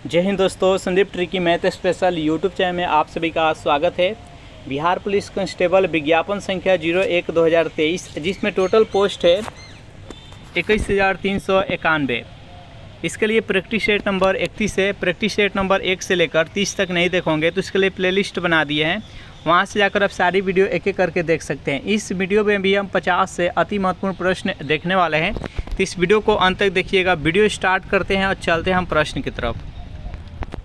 जय हिंद दोस्तों, Sandeep tricky math special YouTube channel में आप सभी का स्वागत है। बिहार पुलिस कांस्टेबल विज्ञापन संख्या 01/2023 जिसमें टोटल पोस्ट है 21,391। इसके लिए प्रैक्टिस सेट नंबर 31 है। प्रैक्टिस सेट नंबर 1 से लेकर 30 तक नहीं देखोगे तो इसके लिए प्लेलिस्ट बना दिए हैं, वहां से जाकर आप सारी वीडियो एक एक करके देख सकते हैं। इस वीडियो में भी हम 50 से अति महत्वपूर्ण प्रश्न देखने वाले हैं, तो इस वीडियो को अंत तक देखिएगा। वीडियो स्टार्ट करते हैं और चलते हैं हम प्रश्न की तरफ।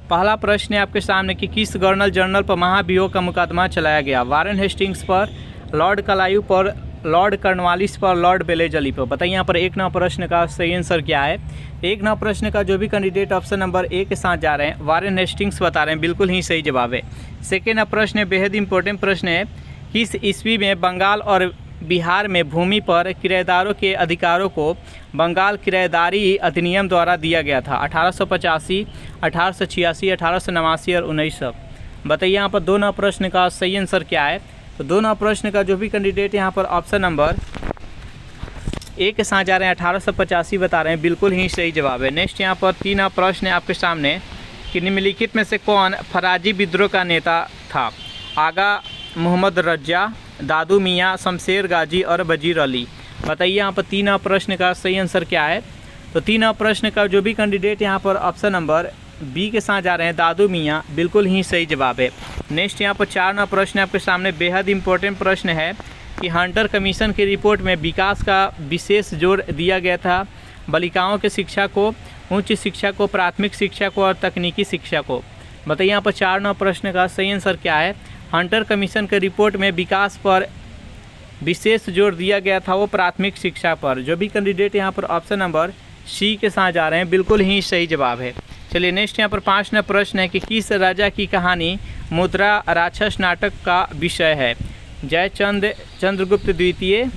पहला प्रश्न है आपके सामने कि किस गवर्नर जनरल पर महाभियोग का मुकदमा चलाया गया? वारेन हेस्टिंग्स पर, लॉर्ड कलायू पर, लॉर्ड कर्नवालिस पर, लॉर्ड बेलेजली पर। बताइए यहाँ पर 1 नंबर प्रश्न का सही आंसर क्या है। 1 नंबर प्रश्न का जो भी कैंडिडेट ऑप्शन नंबर ए के साथ जा रहे हैं वारेन हेस्टिंग्स बता रहे हैं, बिल्कुल ही सही जवाब है। सेकेंड प्रश्न है, बेहद इंपॉर्टेंट प्रश्न है, किस ईस्वी में बंगाल और बिहार में भूमि पर किराएदारों के अधिकारों को बंगाल किराएदारी अधिनियम द्वारा दिया गया था? 1885, 1886, 1889 और 1900। बताइए यहाँ पर 2 नंबर प्रश्न का सही आंसर क्या है। तो 2 नंबर प्रश्न का जो भी कैंडिडेट यहाँ पर ऑप्शन नंबर ए के साथ जा रहे हैं 1885 बता रहे हैं, बिल्कुल ही सही जवाब है। नेक्स्ट यहाँ पर 3 नंबर प्रश्न है आपके सामने कि निम्नलिखित में से कौन फराजी विद्रोह का नेता था? आगा मोहम्मद रजा, दादू मियाँ, शमशेर गाजी और वजीर अली। बताइए यहाँ पर 3 नंबर प्रश्न का सही आंसर क्या है। तो 3 नंबर प्रश्न का जो भी कैंडिडेट यहाँ पर ऑप्शन नंबर बी के साथ जा रहे हैं दादू मियाँ, बिल्कुल ही सही जवाब है। नेक्स्ट यहाँ पर 4 नंबर प्रश्न आपके सामने बेहद इंपॉर्टेंट प्रश्न है कि हंटर कमीशन की रिपोर्ट में विकास का विशेष जोर दिया गया था बालिकाओं की शिक्षा को, उच्च शिक्षा को, प्राथमिक शिक्षा को और तकनीकी शिक्षा को। बताइए यहाँ पर 4 नंबर प्रश्न का सही आंसर क्या है। हंटर कमीशन के रिपोर्ट में विकास पर विशेष जोर दिया गया था वो प्राथमिक शिक्षा पर। जो भी कैंडिडेट यहाँ पर ऑप्शन नंबर सी के साथ जा रहे हैं, बिल्कुल ही सही जवाब है। चलिए नेक्स्ट यहाँ पर 5 नंबर प्रश्न है कि किस राजा की कहानी मुद्रा राक्षस नाटक का विषय है? जयचंद चंद्रगुप्त द्वितीय,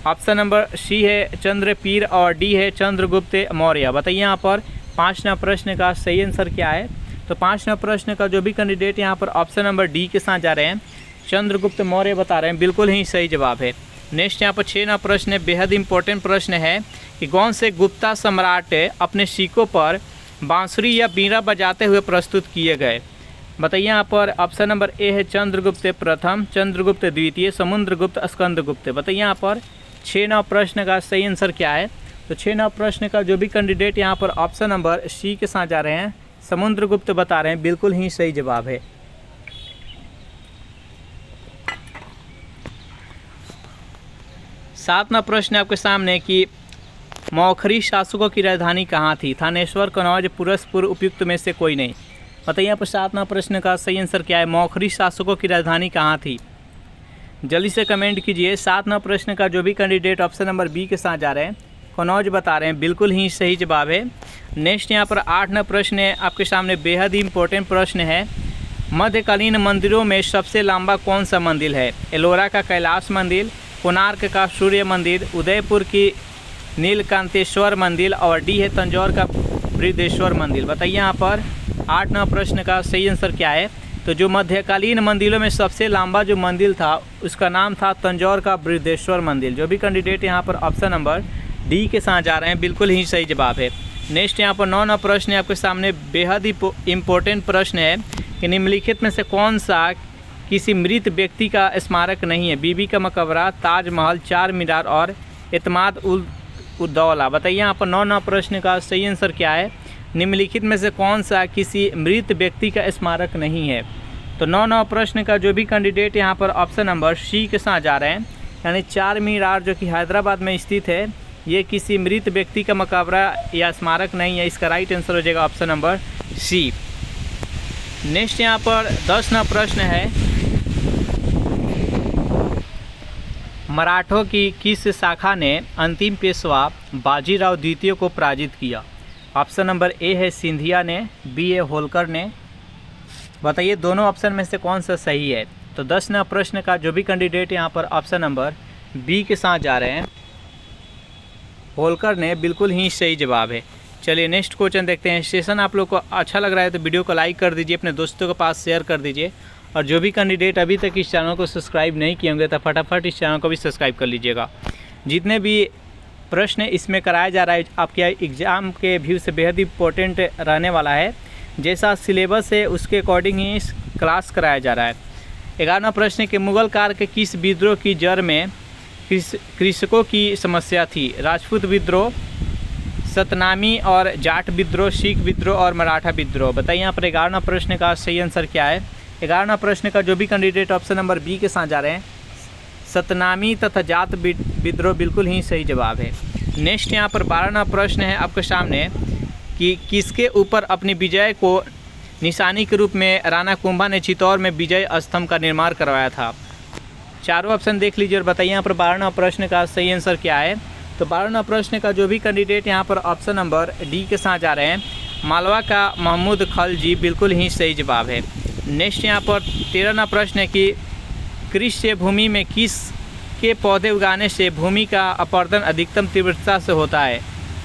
ऑप्शन नंबर सी है चंद्रपीर और डी है चंद्रगुप्त मौर्य। बताइए यहाँ पर 5 नंबर प्रश्न का सही आंसर क्या है। तो 5 नंबर प्रश्न का जो भी कैंडिडेट यहाँ पर ऑप्शन नंबर डी के साथ जा रहे हैं चंद्रगुप्त मौर्य बता रहे हैं, बिल्कुल ही सही जवाब है। नेक्स्ट यहाँ पर 6 नंबर प्रश्न है, बेहद इंपॉर्टेंट प्रश्न है कि कौन से गुप्ता सम्राट अपने सिक्कों पर बांसुरी या बीड़ा बजाते हुए प्रस्तुत किए गए? बताइए यहाँ पर ऑप्शन नंबर ए है चंद्रगुप्त प्रथम, चंद्रगुप्त द्वितीय, समुद्रगुप्त, स्कंदगुप्त। बताइए यहाँ पर 6 नंबर प्रश्न का सही आंसर क्या है। तो 6 नंबर प्रश्न का जो भी कैंडिडेट यहाँ पर ऑप्शन नंबर सी के साथ जा रहे हैं समुद्रगुप्त बता रहे हैं, बिल्कुल ही सही जवाब है। 7वां प्रश्न आपके सामने कि मौखरी शासकों की राजधानी कहाँ थी? थानेश्वर, कन्नौज, पुरस्पुर, उपयुक्त में से कोई नहीं। बताइए यहाँ पर 7वां प्रश्न का सही आंसर क्या है। मौखरी शासकों की राजधानी कहाँ थी? जल्दी से कमेंट कीजिए। 7वां प्रश्न का जो भी कैंडिडेट ऑप्शन नंबर बी के साथ जा रहे हैं कन्नौज बता रहे हैं, बिल्कुल ही सही जवाब है। नेक्स्ट यहाँ पर 8वां प्रश्न है आपके सामने, बेहद ही इंपॉर्टेंट प्रश्न है, मध्यकालीन मंदिरों में सबसे लंबा कौन सा मंदिर है? एलोरा का कैलाश मंदिर, कोणार्क का सूर्य मंदिर, उदयपुर की नीलकांतेश्वर मंदिर और डी है तंजौर का बृहदेश्वर मंदिर। बताइए यहाँ पर 8 नंबर प्रश्न का सही आंसर क्या है। तो जो मध्यकालीन मंदिरों में सबसे लंबा जो मंदिर था उसका नाम था तंजौर का बृहदेश्वर मंदिर। जो भी कैंडिडेट यहाँ पर ऑप्शन नंबर डी के साथ जा रहे हैं, बिल्कुल ही सही जवाब है। नेक्स्ट यहाँ पर 9 नंबर प्रश्न है आपके सामने, बेहद ही इम्पोर्टेंट प्रश्न है कि निम्नलिखित में से कौन सा किसी मृत व्यक्ति का स्मारक नहीं है? बीबी का मकबरा, ताजमहल, चार मीनार और एतमाद उल उद्दौला। बताइए यहाँ पर 9 नंबर प्रश्न का सही आंसर क्या है। निम्नलिखित में से कौन सा किसी मृत व्यक्ति का स्मारक नहीं है? तो 9 नंबर प्रश्न का जो भी कैंडिडेट यहाँ पर ऑप्शन नंबर सी के साथ जा रहे हैं, यानी चार मीनार जो कि हैदराबाद में स्थित है, ये किसी मृत व्यक्ति का मकबरा या स्मारक नहीं है। इसका राइट आंसर हो जाएगा ऑप्शन नंबर सी। नेक्स्ट यहाँ पर 10 नंबर प्रश्न है, मराठों की किस शाखा ने अंतिम पेशवा बाजीराव द्वितीय को पराजित किया? ऑप्शन नंबर ए है सिंधिया ने, बी है होलकर ने। बताइए दोनों ऑप्शन में से कौन सा सही है। तो 10 नंबर प्रश्न का जो भी कैंडिडेट यहाँ पर ऑप्शन नंबर बी के साथ जा रहे हैं होलकर ने, बिल्कुल ही सही जवाब है। चलिए नेक्स्ट क्वेश्चन देखते हैं। सेशन आप लोग को अच्छा लग रहा है तो वीडियो को लाइक कर दीजिए, अपने दोस्तों के पास शेयर कर दीजिए, और जो भी कैंडिडेट अभी तक इस चैनल को सब्सक्राइब नहीं किए होंगे तो फटाफट इस चैनल को भी सब्सक्राइब कर लीजिएगा। जितने भी प्रश्न इसमें कराया जा रहा है, आपके एग्ज़ाम के व्यू से बेहद इंपॉर्टेंट रहने वाला है। जैसा सिलेबस है उसके अकॉर्डिंग ही क्लास कराया जा रहा है। 11वां प्रश्न है कि मुगल काल के किस विद्रोह की जड़ में कृषकों की समस्या थी? राजपूत विद्रोह, सतनामी और जाट विद्रोह, सिख विद्रोह और मराठा विद्रोह। बताइए यहाँ पर 11वां प्रश्न का सही आंसर क्या है? 11वां प्रश्न का जो भी कैंडिडेट ऑप्शन नंबर बी के साथ जा रहे हैं, सतनामी तथा जाट विद्रोह बिल्कुल ही सही जवाब है। नेक्स्ट यहाँ पर 12वां प्रश्न है आपके सामने कि किसके ऊपर अपनी विजय को निशानी के रूप में राणा कुंभा ने चित्तौड़ में विजय स्तंभ का निर्माण करवाया था? चारों ऑप्शन देख लीजिए और बताइए यहाँ पर 12वां प्रश्न का सही आंसर क्या है। तो 12वां प्रश्न का जो भी कैंडिडेट यहाँ पर ऑप्शन नंबर डी के साथ जा रहे हैं, मालवा का महमूद खलजी बिल्कुल ही सही जवाब है। नेक्स्ट यहाँ पर 13वां प्रश्न है कि कृषि भूमि में किस के पौधे उगाने से भूमि का अपरदन अधिकतम तीव्रता से होता है?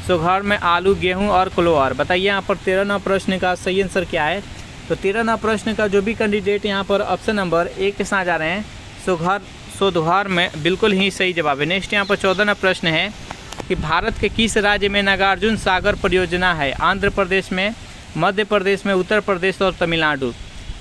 सुघर में आलू, गेहूं और क्लोवर। बताइए यहाँ पर 13वां प्रश्न का सही आंसर क्या है। तो 13वां प्रश्न का जो भी कैंडिडेट यहाँ पर ऑप्शन नंबर ए के साथ जा रहे हैं, सोधवार में बिल्कुल ही सही जवाब है। नेक्स्ट यहाँ पर 14वां प्रश्न है कि भारत के किस राज्य में नागार्जुन सागर परियोजना है? आंध्र प्रदेश में, मध्य प्रदेश में, उत्तर प्रदेश और तमिलनाडु।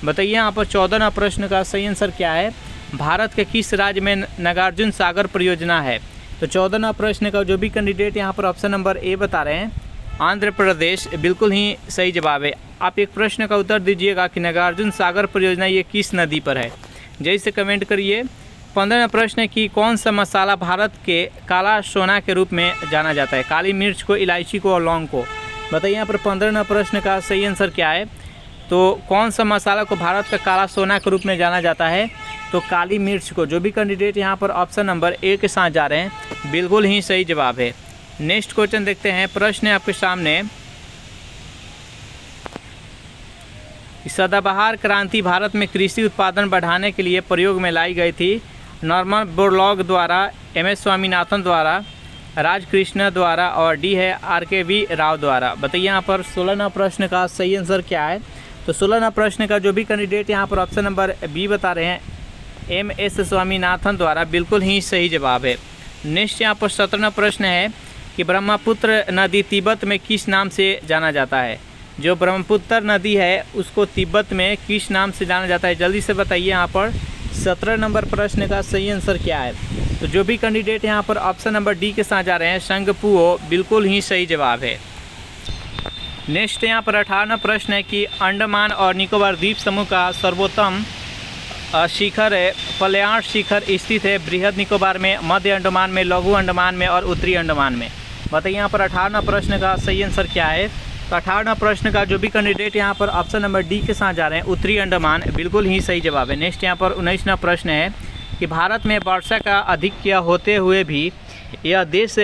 बताइए यहाँ पर 14वां प्रश्न का सही आंसर क्या है। भारत के किस राज्य में नागार्जुन सागर परियोजना है? तो 14वां प्रश्न का जो भी कैंडिडेट यहाँ पर ऑप्शन नंबर ए बता रहे हैं, आंध्र प्रदेश बिल्कुल ही सही जवाब है। आप एक प्रश्न का उत्तर दीजिएगा कि नागार्जुन सागर परियोजना ये किस नदी पर है, जैसे कमेंट करिए। 15वां प्रश्न है कि कौन सा मसाला भारत के काला सोना के रूप में जाना जाता है? काली मिर्च को, इलायची को और लौंग को। बताइए यहाँ पर 15वां प्रश्न का सही आंसर क्या है। तो कौन सा मसाला को भारत का काला सोना के रूप में जाना जाता है? तो काली मिर्च को। जो भी कैंडिडेट यहाँ पर ऑप्शन नंबर ए के साथ जा रहे हैं बिल्कुल ही सही जवाब है। नेक्स्ट क्वेश्चन देखते हैं। प्रश्न है आपके सामने, सदाबहार क्रांति भारत में कृषि उत्पादन बढ़ाने के लिए प्रयोग में लाई गई थी। नॉर्मन बोरलॉग द्वारा, एम.एस. स्वामीनाथन द्वारा, राजकृष्ण द्वारा और डी है R.K.V. राव द्वारा। बताइए यहाँ पर 16वां प्रश्न का सही आंसर क्या है। तो 16वां प्रश्न का जो भी कैंडिडेट यहाँ पर ऑप्शन नंबर बी बता रहे हैं, M.S. स्वामीनाथन द्वारा बिल्कुल ही सही जवाब है। नेक्स्ट यहाँ पर 17वां प्रश्न है कि ब्रह्मपुत्र नदी तिब्बत में किस नाम से जाना जाता है? जो ब्रह्मपुत्र नदी है उसको तिब्बत में किस नाम से जाना जाता है? जल्दी से बताइए यहाँ पर 17 नंबर प्रश्न का सही आंसर क्या है। तो जो भी कैंडिडेट यहाँ पर ऑप्शन नंबर डी के साथ जा रहे हैं, शंगपुओ बिल्कुल ही सही जवाब है। नेक्स्ट यहाँ पर 18वां प्रश्न है कि अंडमान और निकोबार द्वीप समूह का सर्वोत्तम शिखर है, पल्याण शिखर स्थित है बृहद निकोबार में, मध्य अंडमान में, लघु अंडमान में और उत्तरी अंडमान में। बताइए यहाँ पर 18वां प्रश्न का सही आंसर क्या है। तो 18वां प्रश्न का जो भी कैंडिडेट यहाँ पर ऑप्शन नंबर डी के साथ जा रहे हैं, उत्तरी अंडमान बिल्कुल ही सही जवाब है। नेक्स्ट यहाँ पर 19वां प्रश्न है कि भारत में वर्षा का अधिक होते हुए भी यह देश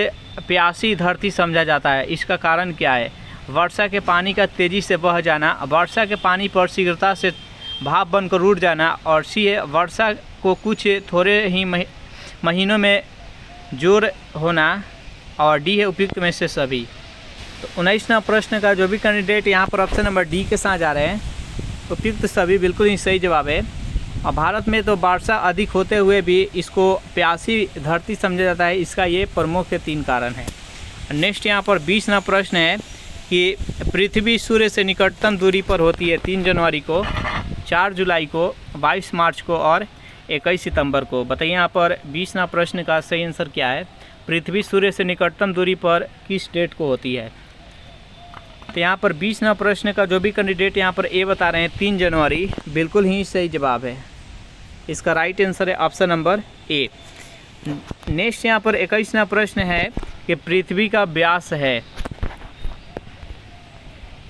प्यासी धरती समझा जाता है, इसका कारण क्या है? वर्षा के पानी का तेज़ी से बह जाना, वर्षा के पानी पर शीघ्रता से भाप बनकर उड़ जाना, और सी है वर्षा को कुछ थोड़े ही महीनों में जोर होना, और डी है उपयुक्त में से सभी। तो 19वां प्रश्न का जो भी कैंडिडेट यहाँ पर ऑप्शन नंबर डी के साथ जा रहे हैं, उपयुक्त सभी बिल्कुल ही सही जवाब है। और भारत में तो वर्षा अधिक होते हुए भी इसको प्यासी धरती समझा जाता है, इसका ये प्रमुख 3 कारण है। नेक्स्ट यहाँ पर 20वां प्रश्न है कि पृथ्वी सूर्य से निकटतम दूरी पर होती है 3 जनवरी को, 4 जुलाई को, 22 मार्च को और 21 सितंबर को। बताइए यहाँ पर 20वां प्रश्न का सही आंसर क्या है। पृथ्वी सूर्य से निकटतम दूरी पर किस डेट को होती है? तो यहाँ पर 20वां प्रश्न का जो भी कैंडिडेट यहाँ पर ए बता रहे हैं 3 जनवरी बिल्कुल ही सही जवाब है। इसका राइट आंसर है ऑप्शन नंबर ए। नेक्स्ट यहाँ पर 21वां प्रश्न है कि पृथ्वी का व्यास है,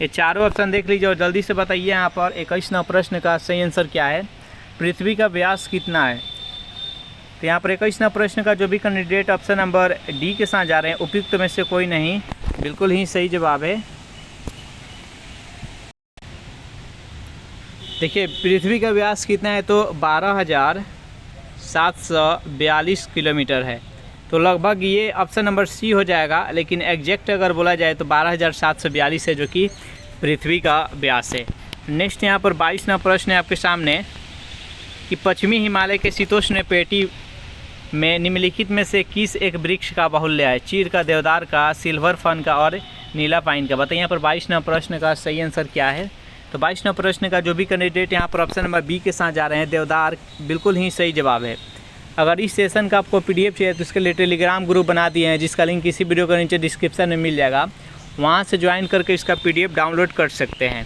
ये चारों ऑप्शन देख लीजिए और जल्दी से बताइए यहाँ पर 21वां प्रश्न का सही आंसर क्या है। पृथ्वी का व्यास कितना है? तो यहाँ पर 21वां प्रश्न का जो भी कैंडिडेट ऑप्शन नंबर डी के साथ जा रहे हैं, उपयुक्त में से कोई नहीं, बिल्कुल ही सही जवाब है। देखिए पृथ्वी का व्यास कितना है, तो 12,742 किलोमीटर है। तो लगभग ये ऑप्शन नंबर सी हो जाएगा, लेकिन एग्जैक्ट अगर बोला जाए तो 12,742 है जो कि पृथ्वी का व्यास है। नेक्स्ट यहाँ पर 22वां प्रश्न है आपके सामने कि पश्चिमी हिमालय के शीतोष्ण पेटी में निम्नलिखित में से किस एक वृक्ष का बाहुल्य है? चीड़ का, देवदार का, सिल्वर फन का और नीला पाइन का। बताइए यहाँ पर 22 नंबर प्रश्न का सही आंसर क्या है? तो 22 नंबर प्रश्न का जो भी कैंडिडेट यहाँ पर ऑप्शन नंबर बी के साथ जा रहे हैं, देवदार, बिल्कुल ही सही जवाब है। अगर इस सेशन का आपको पीडीएफ चाहिए तो इसके लिए टेलीग्राम ग्रुप बना दिए हैं, जिसका लिंक इसी वीडियो के नीचे डिस्क्रिप्शन में मिल जाएगा, वहाँ से ज्वाइन करके इसका पीडीएफ डाउनलोड कर सकते हैं।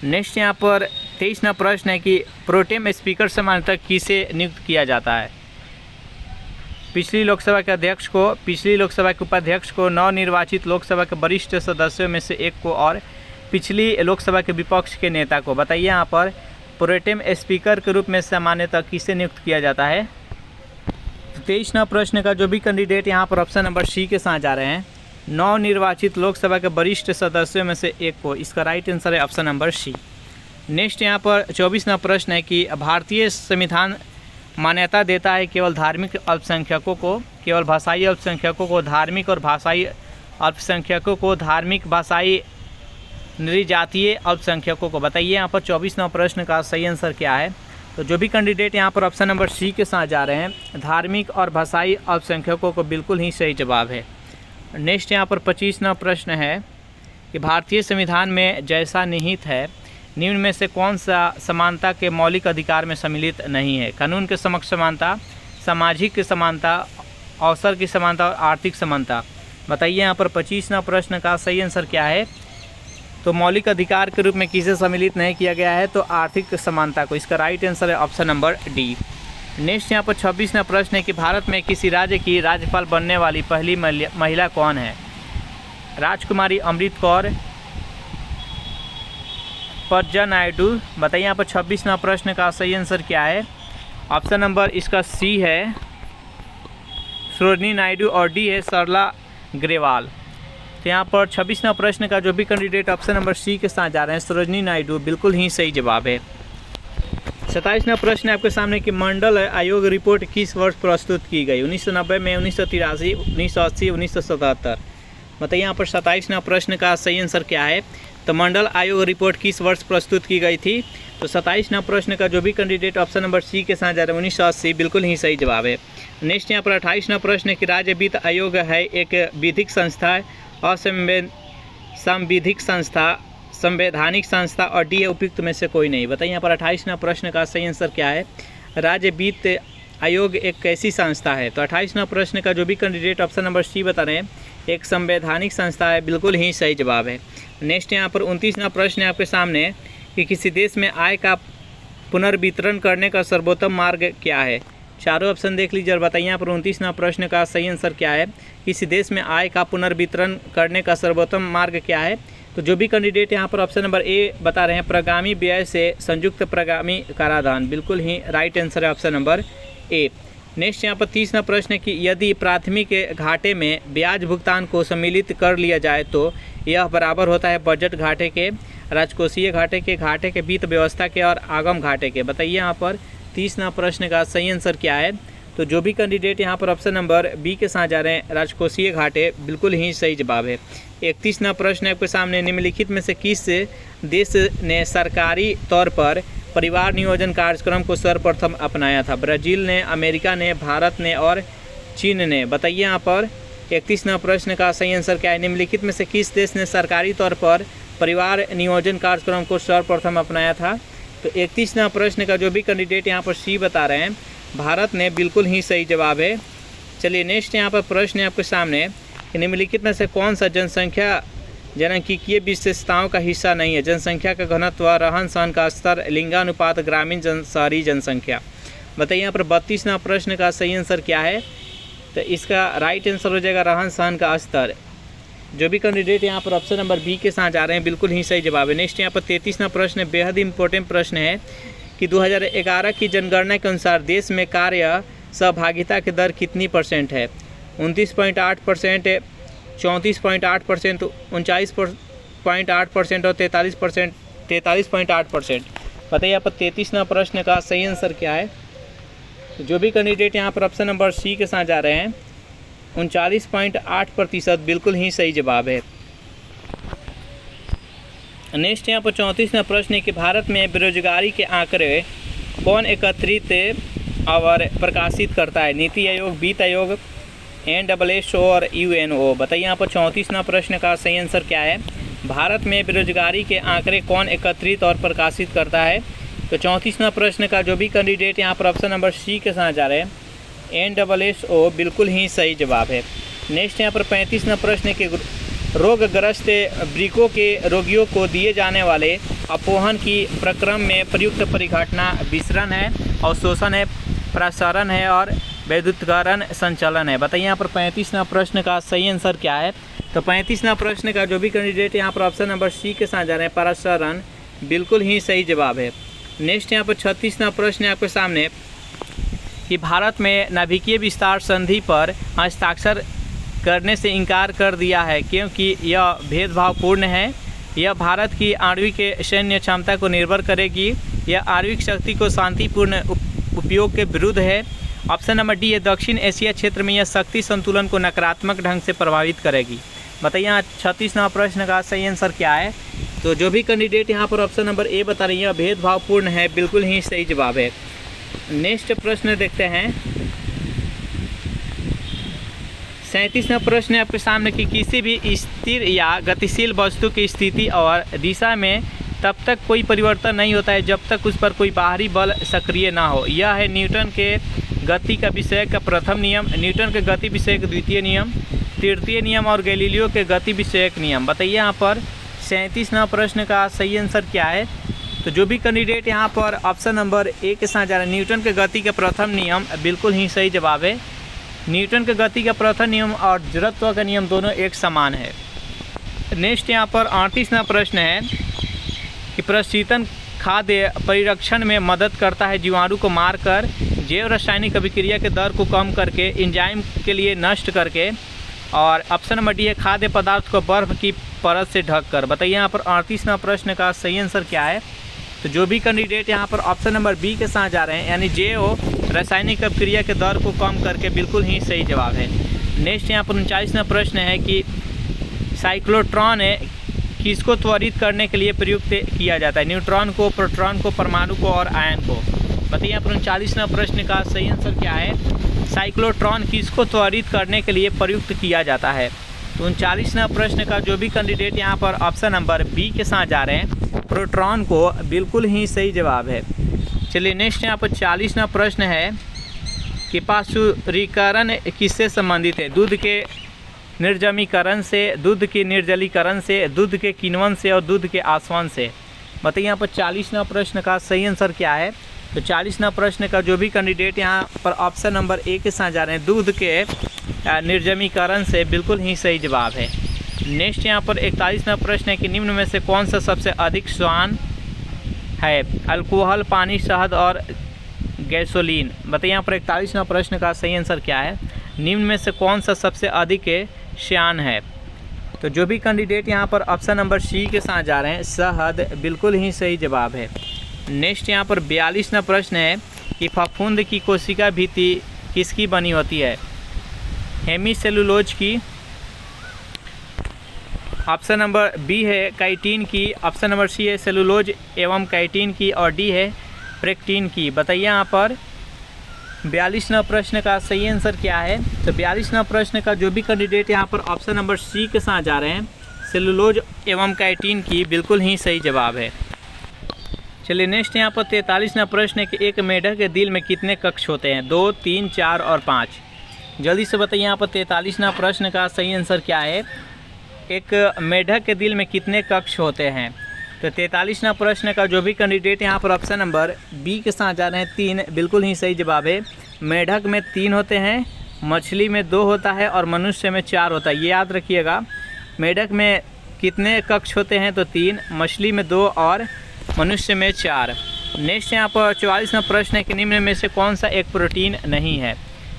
नेक्स्ट यहाँ पर 23 नंबर प्रश्न है कि प्रोटेम स्पीकर सामान्यतः किसे नियुक्त किया जाता है? पिछली लोकसभा के अध्यक्ष को, पिछली लोकसभा के उपाध्यक्ष को, नवनिर्वाचित लोकसभा के वरिष्ठ सदस्यों में से एक को और पिछली लोकसभा के विपक्ष के नेता को। बताइए यहाँ पर प्रोटेम स्पीकर के रूप में सामान्यतः किसे नियुक्त किया जाता है? 23 नंबर प्रश्न का जो भी कैंडिडेट यहाँ पर ऑप्शन नंबर सी के साथ जा रहे हैं, नवनिर्वाचित लोकसभा के वरिष्ठ सदस्यों में से एक को, इसका राइट आंसर है ऑप्शन नंबर सी। नेक्स्ट यहाँ पर 24 नंबर प्रश्न है कि भारतीय संविधान मान्यता देता है केवल धार्मिक अल्पसंख्यकों को, केवल भाषाई अल्पसंख्यकों को धार्मिक और भाषाई अल्पसंख्यकों को धार्मिक, भाषाई नृजातीय अल्पसंख्यकों को। बताइए यहाँ पर 24 नंबर प्रश्न का सही आंसर क्या है? तो जो भी कैंडिडेट यहाँ पर ऑप्शन नंबर सी के साथ जा रहे हैं, धार्मिक और भाषाई अल्पसंख्यकों को, बिल्कुल ही सही जवाब है। नेक्स्ट यहाँ पर 25 नंबर प्रश्न है कि भारतीय संविधान में जैसा निहित है निम्न में से कौन सा समानता के मौलिक अधिकार में सम्मिलित नहीं है? कानून के समक्ष समानता, सामाजिक समानता, अवसर की समानता और आर्थिक समानता। बताइए यहाँ पर 25 नंबर प्रश्न का सही आंसर क्या है? तो मौलिक अधिकार के रूप में किसे सम्मिलित नहीं किया गया है? तो आर्थिक समानता को। इसका राइट आंसर है ऑप्शन नंबर डी। नेक्स्ट यहाँ पर 26 नंबर प्रश्न है कि भारत में किसी राज्य की राज्यपाल बनने वाली पहली महिला कौन है? राजकुमारी अमृत कौर, प्रज्ञा नायडू। बताइए यहाँ पर 26 नंबर प्रश्न का सही आंसर क्या है? ऑप्शन नंबर इसका सी है सरोजिनी नायडू और डी है सरला ग्रेवाल। तो यहाँ पर 26 नंबर प्रश्न का जो भी कैंडिडेट ऑप्शन नंबर सी के साथ जा रहे हैं, सरोजिनी नायडू, बिल्कुल ही सही जवाब है। 27 नंबर प्रश्न है आपके सामने कि मंडल आयोग रिपोर्ट किस वर्ष प्रस्तुत की गई? 1990 में, 1983, 1980, 1977। बताइए यहाँ पर 27 नंबर प्रश्न का सही आंसर क्या है? तो मंडल आयोग रिपोर्ट किस वर्ष प्रस्तुत की गई थी? तो 27 नंबर प्रश्न का जो भी कैंडिडेट ऑप्शन नंबर सी के साथ जा रहे हैं, 1980, बिल्कुल ही सही जवाब है। नेक्स्ट यहाँ पर 28 नंबर प्रश्न है कि राज्य वित्त आयोग है एक विधिक संस्था, असंवैधानिक संस्था, संवैधानिक संस्था और डी है उपयुक्त में से कोई नहीं। बताइए यहाँ पर 28 नंबर प्रश्न का सही आंसर क्या है? राज्य वित्त आयोग एक कैसी संस्था है? तो 28 नंबर प्रश्न का जो भी कैंडिडेट ऑप्शन नंबर सी बता रहे हैं, एक संवैधानिक संस्था है, बिल्कुल ही सही जवाब है। नेक्स्ट यहाँ पर 29 नंबर प्रश्न है आपके सामने कि किसी देश में आय का पुनर्वितरण करने का सर्वोत्तम मार्ग क्या है? चारों ऑप्शन देख लीजिए और बताइए यहाँ पर 29 नंबर प्रश्न का सही आंसर क्या है? किसी देश में आय का पुनर्वितरण करने का सर्वोत्तम मार्ग क्या है? तो जो भी कैंडिडेट यहाँ पर ऑप्शन नंबर ए बता रहे हैं, प्रगामी व्यय से संयुक्त प्रगामी कराधान, बिल्कुल ही राइट आंसर है ऑप्शन नंबर ए। नेक्स्ट यहाँ पर 30 नंबर प्रश्न है कि यदि प्राथमिक घाटे में ब्याज भुगतान को सम्मिलित कर लिया जाए तो यह बराबर होता है बजट घाटे के, राजकोषीय घाटे के, वित्त व्यवस्था के और आगम घाटे के। बताइए यहाँ पर 30 नंबर प्रश्न का सही आंसर क्या है? तो जो भी कैंडिडेट यहाँ पर ऑप्शन नंबर बी के साथ जा रहे हैं, राजकोषीय घाटे, बिल्कुल ही सही जवाब है। 31 नंबर प्रश्न है आपके सामने, निम्नलिखित में से किस देश ने सरकारी तौर पर परिवार नियोजन कार्यक्रम को सर्वप्रथम अपनाया था? ब्राज़ील ने, अमेरिका ने, भारत ने और चीन ने। बताइए यहाँ पर 31 नंबर प्रश्न का सही आंसर क्या है? निम्नलिखित में से किस देश ने सरकारी तौर पर परिवार नियोजन कार्यक्रम को सर्वप्रथम अपनाया था? तो 31 नंबर प्रश्न का जो भी कैंडिडेट यहाँ पर सी बता रहे हैं, भारत ने, बिल्कुल ही सही जवाब है। चलिए नेक्स्ट यहाँ पर प्रश्न है आपके सामने कि निम्नलिखित में से कौन सा जनसंख्या जनसांख्यिकीय विशेषताओं का हिस्सा नहीं है? जनसंख्या का घनत्व, रहन सहन का स्तर, लिंगानुपात, ग्रामीण शहरी जनसंख्या। बताइए यहाँ पर 32 नंबर प्रश्न का सही आंसर क्या है? तो इसका राइट आंसर हो जाएगा रहन सहन का स्तर। जो भी कैंडिडेट यहाँ पर ऑप्शन नंबर बी के साथ जा रहे हैं, बिल्कुल ही सही जवाब है। नेक्स्ट यहाँ पर 33 नंबर प्रश्न बेहद इंपॉर्टेंट प्रश्न है कि 2011 की जनगणना के अनुसार देश में कार्य सहभागिता की दर कितनी परसेंट है? 29.8%, 34.8%, 49.8% और 43.8%। बताइए यहाँ पर 33 नंबर प्रश्न का सही आंसर क्या है? जो भी कैंडिडेट यहाँ पर ऑप्शन नंबर सी के साथ जा रहे हैं, 39.8%, बिल्कुल ही सही जवाब है। नेक्स्ट यहाँ पर 34वां प्रश्न है कि भारत में बेरोजगारी के आंकड़े कौन एकत्रित और प्रकाशित करता है? नीति आयोग, वित्त आयोग, NSSO और UNO। बताइए यहाँ पर 34वां प्रश्न का सही आंसर क्या है? भारत में बेरोजगारी के आंकड़े कौन एकत्रित और प्रकाशित करता है? तो 34वां प्रश्न का जो भी कैंडिडेट यहाँ पर ऑप्शन नंबर सी के साथ जा रहे हैं, NSSO बिल्कुल ही सही जवाब है। नेक्स्ट यहाँ पर 35वां प्रश्न के रोगग्रस्त वृक्कों के रोगियों को दिए जाने वाले अपोहन की प्रक्रम में प्रयुक्त परिघटना विसरण है, अवशोषण है, प्रसारण है और वैद्युतीकरण संचलन है। बताइए यहाँ पर 35वां प्रश्न का सही आंसर क्या है? तो 35वां प्रश्न का जो भी कैंडिडेट यहाँ पर ऑप्शन नंबर सी के साथ जा रहे हैं, प्रसारण बिल्कुल ही सही जवाब है। नेक्स्ट यहाँ पर 36वां प्रश्न है आपके सामने कि भारत में नाभिकीय विस्तार संधि पर हस्ताक्षर करने से इनकार कर दिया है क्योंकि यह भेदभावपूर्ण है, यह भारत की आणविक सैन्य क्षमता को निर्भर करेगी, यह आणविक शक्ति को शांतिपूर्ण उपयोग के विरुद्ध है। ऑप्शन नंबर डी है, दक्षिण एशिया क्षेत्र में यह शक्ति संतुलन को नकारात्मक ढंग से प्रभावित करेगी। बताइए यहाँ 36वां प्रश्न का सही आंसर क्या है? तो जो भी कैंडिडेट यहाँ पर ऑप्शन नंबर ए बता रही है भेदभावपूर्ण है, बिल्कुल ही सही जवाब है। नेक्स्ट प्रश्न देखते हैं, 37वां प्रश्न है आपके सामने कि किसी भी स्थिर या गतिशील वस्तु की स्थिति और दिशा में तब तक कोई परिवर्तन नहीं होता है जब तक उस पर कोई बाहरी बल सक्रिय ना हो। यह है न्यूटन के गति का विषय का प्रथम नियम, न्यूटन के गति विषय का द्वितीय नियम, तृतीय नियम और गैलीलियो के गति विषयक नियम। बताइए यहाँ पर 37वां प्रश्न का सही आंसर क्या है? तो जो भी कैंडिडेट यहाँ पर ऑप्शन नंबर ए के साथ जा रहे हैं, न्यूटन के गति का प्रथम नियम बिल्कुल ही सही जवाब है। न्यूटन के गति का प्रथम नियम और जड़त्व का नियम दोनों एक समान है। नेक्स्ट यहाँ पर 38वां प्रश्न है कि प्रशीतन खाद्य परिरक्षण में मदद करता है, जीवाणु को मारकर, जैव रासायनिक अभिक्रिया के दर को कम करके, एंजाइम के लिए नष्ट करके, और ऑप्शन नंबर डी है खाद्य पदार्थ को बर्फ की परत से ढककर। बताइए यहाँ पर 38वां प्रश्न का सही आंसर क्या है? तो जो भी कैंडिडेट यहाँ पर ऑप्शन नंबर बी के साथ जा रहे हैं, यानी जैव रासायनिक अभिक्रिया के दर को कम करके, बिल्कुल ही सही जवाब है। नेक्स्ट यहाँ पर 39वां प्रश्न है कि साइक्लोट्रॉन किसको त्वरित करने के लिए प्रयुक्त किया जाता है? न्यूट्रॉन को, प्रोटॉन को, परमाणु को और आयन को। बताइए यहाँ पर 39वां प्रश्न का सही आंसर क्या है? साइक्लोट्रॉन किसको त्वरित करने के लिए प्रयुक्त किया जाता है? तो 39वां प्रश्न का जो भी कैंडिडेट यहाँ पर ऑप्शन नंबर बी के साथ जा रहे हैं, प्रोटॉन को, बिल्कुल ही सही जवाब है। चलिए नेक्स्ट यहाँ पर 40वां प्रश्न है कि पाश्चुरीकरण किससे संबंधित है? दूध के निर्जमीकरण से, दूध के निर्जलीकरण से, दूध के किण्वन से और दूध के आसवन से। बताइए यहाँ पर 40वां प्रश्न का सही आंसर क्या है? तो 40वां प्रश्न का जो भी कैंडिडेट यहाँ पर ऑप्शन नंबर ए के साथ जा रहे हैं, दूध के निर्जमीकरण से, बिल्कुल ही सही जवाब है। नेक्स्ट यहाँ पर 41वां प्रश्न है कि निम्न में से कौन सा सबसे अधिक स्वान है? अल्कोहल, पानी, शहद और गैसोलीन। बताइए यहाँ पर 41वां प्रश्न का सही आंसर क्या है? निम्न में से कौन सा सबसे अधिक श्यान है? तो जो भी कैंडिडेट यहाँ पर ऑप्शन नंबर सी के साथ जा रहे हैं, शहद, बिल्कुल ही सही जवाब है। नेक्स्ट यहाँ पर 42वां प्रश्न है कि फफूंद की कोशिका भित्ति किसकी बनी होती है? हेमीसेलुलोज की, ऑप्शन नंबर बी है काइटिन की, ऑप्शन नंबर सी है सेलुलोज एवं काइटिन की, और डी है प्रेक्टिन की। बताइए यहाँ पर 42वां प्रश्न का सही आंसर क्या है? तो 42वां प्रश्न का जो भी कैंडिडेट यहाँ पर ऑप्शन नंबर सी के साथ जा रहे हैं, सेलुलोज एवं काइटिन की, बिल्कुल ही सही जवाब है। चलिए नेक्स्ट यहाँ पर 43वां प्रश्न है कि एक मेढक के दिल में कितने कक्ष होते हैं? 2, 3, 4 और 5। जल्दी से बताइए यहाँ पर 43वां प्रश्न का सही आंसर क्या है? एक मेढक के दिल में कितने कक्ष होते हैं? तो 43वां प्रश्न का जो भी कैंडिडेट यहाँ पर ऑप्शन नंबर बी के साथ जा रहे हैं, 3, बिल्कुल ही सही जवाब है। मेढक में 3 होते हैं, मछली में 2 होता है और मनुष्य में 4 होता है। ये याद रखिएगा, मेढक में कितने कक्ष होते हैं? तो 3, मछली में 2 और मनुष्य में 4। नेक्स्ट यहाँ पर 44वां प्रश्न है कि निम्न में से कौन सा एक प्रोटीन नहीं है?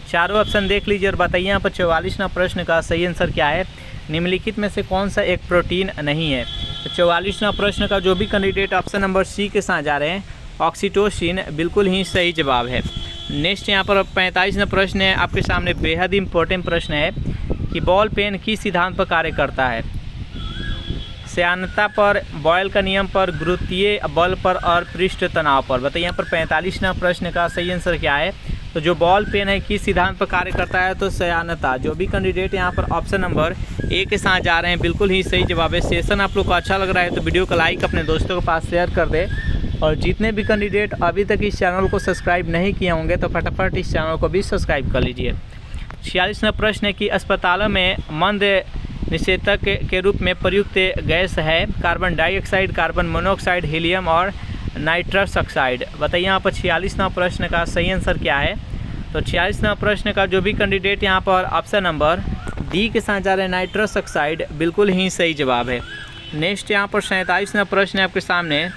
चारों ऑप्शन देख लीजिए और बताइए यहाँ पर 44वां प्रश्न का सही आंसर क्या है? निम्नलिखित में से कौन सा एक प्रोटीन नहीं है? तो 44वां प्रश्न का जो भी कैंडिडेट ऑप्शन नंबर सी के साथ जा रहे हैं, ऑक्सीटोसिन, बिल्कुल ही सही जवाब है। नेक्स्ट यहाँ पर 45वां प्रश्न है आपके सामने, बेहद इंपॉर्टेंट प्रश्न है कि बॉल पेन किस सिद्धांत पर कार्य करता है? श्यानता पर, बॉयल का नियम पर, गुरुत्वीय बल पर और पृष्ठ तनाव पर। बताइए यहाँ पर 45वां प्रश्न का सही आंसर क्या है? तो जो बॉल पेन है किस सिद्धांत पर कार्य करता है, तो सयानता। जो भी कैंडिडेट यहाँ पर ऑप्शन नंबर ए के साथ जा रहे हैं बिल्कुल ही सही जवाब है। सेशन आप लोग को अच्छा लग रहा है तो वीडियो को लाइक अपने दोस्तों के पास शेयर कर दे, और जितने भी कैंडिडेट अभी तक इस चैनल को सब्सक्राइब नहीं किए होंगे तो फटाफट इस चैनल को भी सब्सक्राइब कर लीजिए। 46वां प्रश्न है कि अस्पतालों में मंद निषेधक के रूप में प्रयुक्त गैस है carbon dioxide, carbon monoxide, helium और नाइट्रस ऑक्साइड। बताइए यहाँ पर 46वां प्रश्न का सही आंसर क्या है। तो 46वां प्रश्न का जो भी कैंडिडेट यहाँ पर ऑप्शन नंबर डी के साथ जा रहे हैं नाइट्रस ऑक्साइड, बिल्कुल ही सही जवाब है। नेक्स्ट यहाँ पर 47वां प्रश्न है आपके सामने।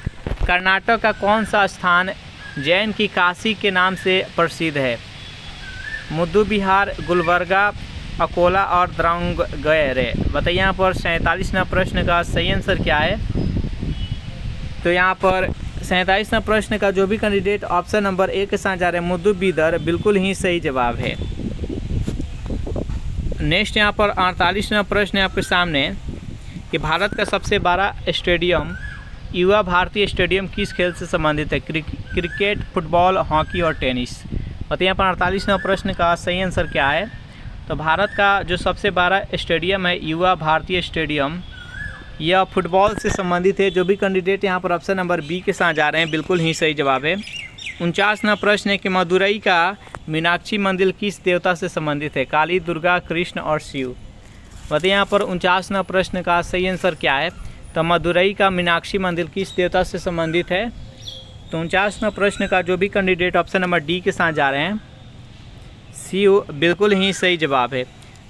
कर्नाटक का कौन सा स्थान जैन की काशी के नाम से प्रसिद्ध है? मुद्दू बिहार, गुलबर्गा, अकोला और दावणगेरे। बताइए यहाँ पर 47वां प्रश्न का सही आंसर क्या है। तो यहाँ पर 47वां प्रश्न का जो भी कैंडिडेट ऑप्शन नंबर ए के साथ जा रहे हैं मुद्दू बिदर, बिल्कुल ही सही जवाब है। नेक्स्ट यहाँ पर 48वां प्रश्न है आपके सामने कि भारत का सबसे बड़ा स्टेडियम युवा भारतीय स्टेडियम किस खेल से संबंधित है? क्रिकेट, फुटबॉल, हॉकी और टेनिस। बताइए यहाँ पर 48वां प्रश्न का सही आंसर क्या है। तो भारत का जो सबसे बड़ा स्टेडियम है युवा भारतीय स्टेडियम, यह फुटबॉल से संबंधित है। जो भी कैंडिडेट यहाँ पर ऑप्शन नंबर बी के साथ जा रहे हैं बिल्कुल ही सही जवाब है। 49वां प्रश्न है कि मदुरई का मीनाक्षी मंदिर किस देवता से संबंधित है? काली, दुर्गा, कृष्ण और शिव। बताइए यहाँ पर 49वां प्रश्न का सही आंसर क्या है। तो मदुरई का मीनाक्षी मंदिर किस देवता से संबंधित है? तो 49वां प्रश्न का जो भी कैंडिडेट ऑप्शन नंबर डी के साथ जा रहे हैं शिव, बिल्कुल ही सही जवाब है।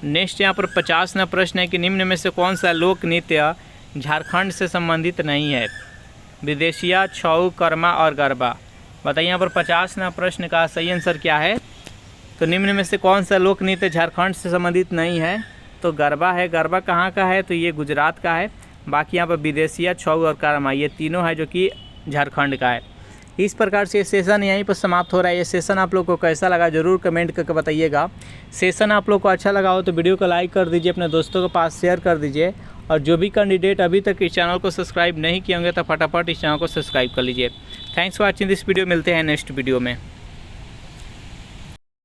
नेक्स्ट यहाँ पर 50वां प्रश्न है कि निम्न में से कौन सा लोक नृत्य झारखंड से संबंधित नहीं है? विदेशिया, छऊ, कर्मा और गरबा। बताइए यहाँ पर 50वां प्रश्न का सही आंसर क्या है। तो निम्न में से कौन सा लोक नृत्य झारखंड से संबंधित नहीं है? तो गरबा है। गरबा कहाँ का है? तो ये गुजरात का है। बाकी यहाँ पर विदेशिया, छऊ और कर्मा, ये तीनों है जो कि झारखंड का है। इस प्रकार से ये सेशन यहीं पर समाप्त हो रहा है। ये सेशन आप लोग को कैसा लगा ज़रूर कमेंट करके बताइएगा। सेशन आप लोग को अच्छा लगा हो तो वीडियो को लाइक कर दीजिए, अपने दोस्तों के पास शेयर कर दीजिए, और जो भी कैंडिडेट अभी तक इस चैनल को सब्सक्राइब नहीं किए होंगे तो फटाफट इस चैनल को सब्सक्राइब कर लीजिए। Thanks for watching this video. मिलते हैं नेक्स्ट वीडियो में।